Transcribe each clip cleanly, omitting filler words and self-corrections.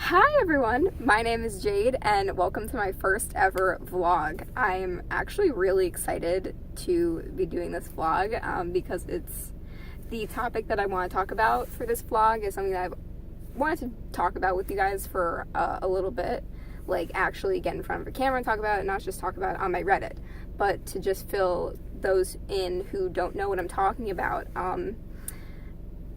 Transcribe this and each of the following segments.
Hi everyone, my name is Jade and welcome to my first ever vlog. I'm actually really excited to be doing this vlog because it's the topic that I want to talk about for this vlog is something that I've wanted to talk about with you guys for a little bit, like actually get in front of a camera and talk about it, not just talk about it on my Reddit, but to just fill those in who don't know what I'm talking about.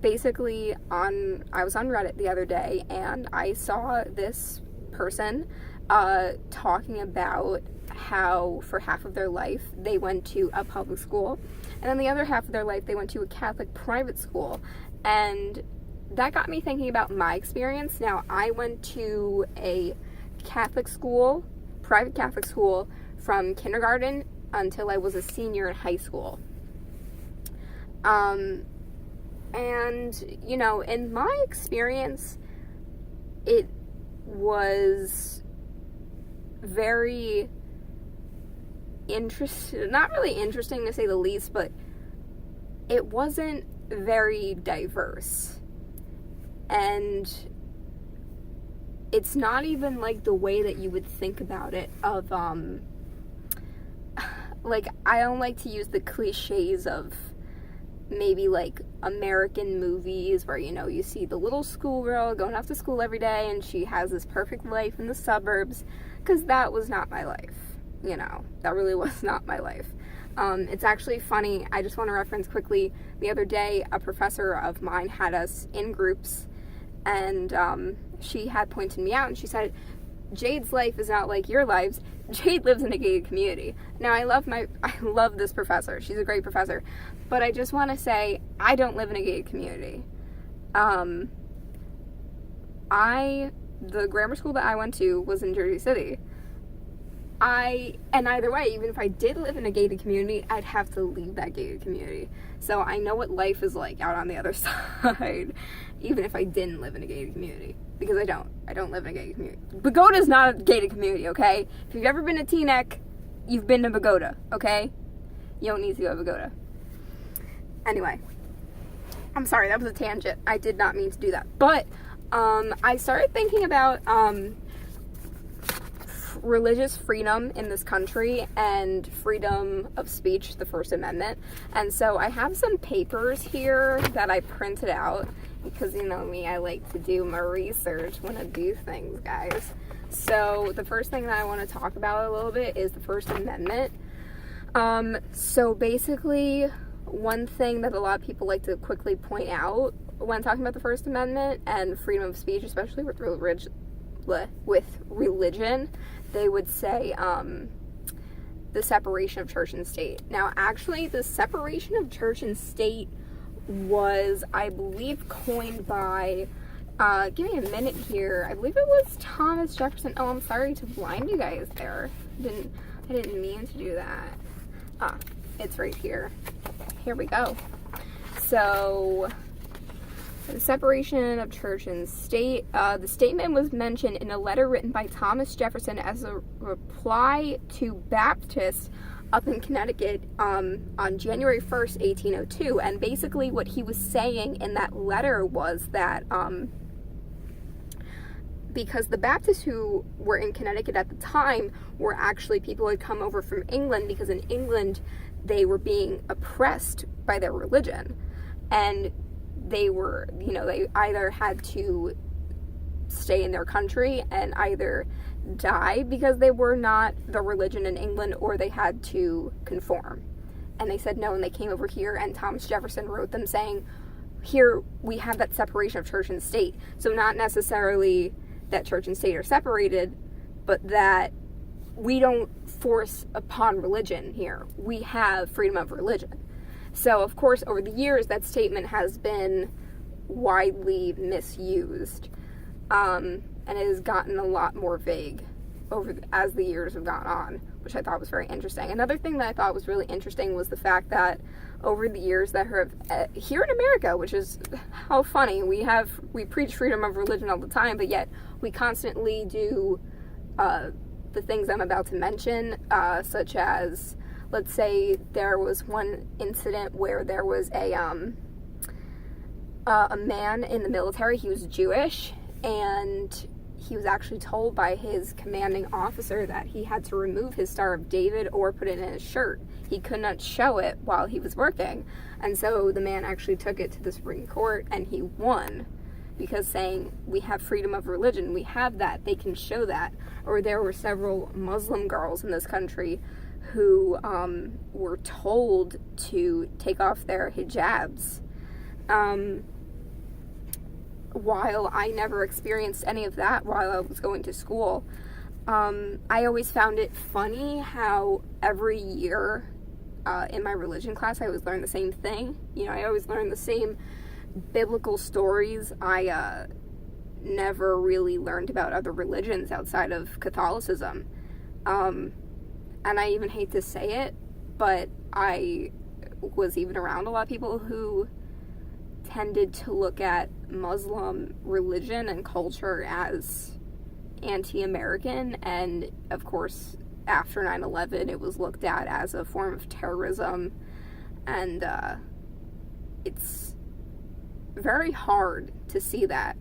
Basically, I was on Reddit the other day and I saw this person talking about how for half of their life they went to a public school and then the other half of their life they went to a Catholic private school, and that got me thinking about my experience. Now, I went to a Catholic school, private Catholic school, from kindergarten until I was a senior in high school. And, you know, in my experience, it was very not really interesting to say the least, but it wasn't very diverse. And it's not even like the way that you would think about it of, like, I don't like to use the cliches of maybe like American movies where, you know, you see the little schoolgirl going off to school every day and she has this perfect life in the suburbs, because that was not my life. You know, that really was not my life. It's actually funny, I just want to reference quickly, the other day a professor of mine had us in groups and she had pointed me out and she said, Jade's life is not like your lives. Jade lives in a gated community. Now, I love this professor. She's a great professor. But I just want to say, I don't live in a gated community. The grammar school that I went to was in Jersey City. And either way, even if I did live in a gated community, I'd have to leave that gated community. So I know what life is like out on the other side, even if I didn't live in a gated community. Because I don't live in a gated community. Pagoda's not a gated community, okay? If you've ever been to Teaneck, you've been to Pagoda, okay? You don't need to go to Pagoda. Anyway, I'm sorry, that was a tangent. I did not mean to do that. But I started thinking about religious freedom in this country and freedom of speech, the First Amendment. And so I have some papers here that I printed out because, you know me, I like to do my research when I do things, guys. So the first thing that I want to talk about a little bit is the First Amendment. So basically, one thing that a lot of people like to quickly point out when talking about the First Amendment and freedom of speech, especially with religion, they would say the separation of church and state. Now, actually, the separation of church and state was, I believe, coined by, give me a minute here, I believe it was Thomas Jefferson. Oh, I'm sorry to blind you guys there. I didn't mean to do that. It's right here. Here we go. So, the separation of church and state. The statement was mentioned in a letter written by Thomas Jefferson as a reply to Baptists up in Connecticut on January 1st, 1802. And basically what he was saying in that letter was that because the Baptists who were in Connecticut at the time were actually people who had come over from England, because in England they were being oppressed by their religion. And they were, you know, they either had to stay in their country and either die because they were not the religion in England, or they had to conform. And they said no, and they came over here, and Thomas Jefferson wrote them saying, here we have that separation of church and state. So not necessarily that church and state are separated, but that we don't force upon religion here. We have freedom of religion. So, of course, over the years, that statement has been widely misused, and it has gotten a lot more vague as the years have gone on, which I thought was very interesting. Another thing that I thought was really interesting was the fact that over the years that have, here in America, which is how funny, we preach freedom of religion all the time, but yet we constantly do the things I'm about to mention, such as, let's say there was one incident where there was a man in the military. He was Jewish, and he was actually told by his commanding officer that he had to remove his Star of David or put it in his shirt. He could not show it while he was working. And so the man actually took it to the Supreme Court, and he won, because saying, we have freedom of religion, we have that, they can show that. Or there were several Muslim girls in this country who were told to take off their hijabs. While I never experienced any of that while I was going to school, I always found it funny how every year in my religion class I always learned the same thing. You know, I always learned the same biblical stories. I never really learned about other religions outside of Catholicism. And I even hate to say it, but I was even around a lot of people who tended to look at Muslim religion and culture as anti-American, and of course after 9/11 it was looked at as a form of terrorism, and it's very hard to see that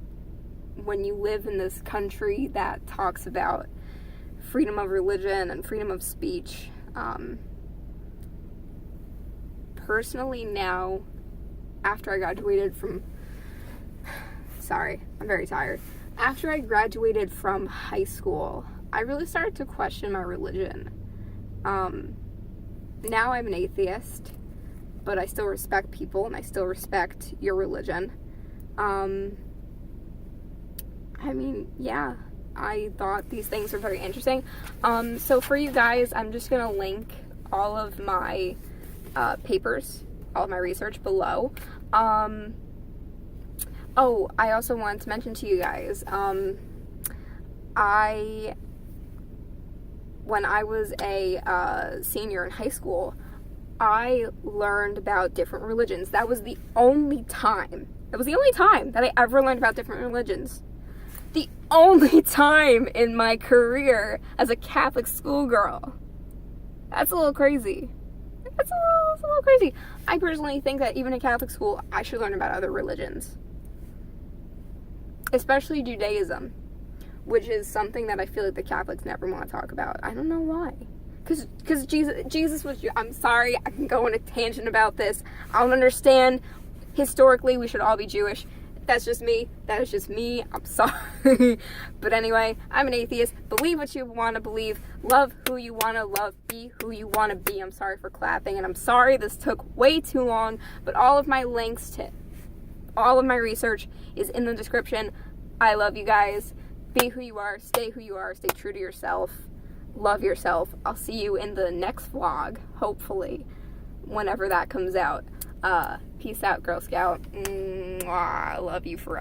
when you live in this country that talks about freedom of religion and freedom of speech. Personally now, after I graduated from, sorry, I'm very tired. After I graduated from high school, I really started to question my religion. Now I'm an atheist, but I still respect people and I still respect your religion. I mean, yeah, I thought these things were very interesting. So for you guys, I'm just gonna link all of my papers, all of my research below. Oh, I also wanted to mention to you guys, when I was a senior in high school, I learned about different religions. That was the only time that I ever learned about different religions. The only time in my career as a Catholic schoolgirl. That's a little crazy. That's a little crazy. I personally think that even in Catholic school, I should learn about other religions. Especially Judaism, which is something that I feel like the Catholics never want to talk about. I don't know why. Because Jesus was, I'm sorry, I can go on a tangent about this. I don't understand. Historically, we should all be Jewish. That's just me. That is just me. I'm sorry. But anyway, I'm an atheist. Believe what you want to believe. Love who you want to love. Be who you want to be. I'm sorry for clapping. And I'm sorry this took way too long. But all of my links to all of my research is in the description. I love you guys. Be who you are. Stay who you are. Stay true to yourself. Love yourself. I'll see you in the next vlog. Hopefully. Whenever that comes out. Peace out, Girl Scout. Mwah, I love you forever.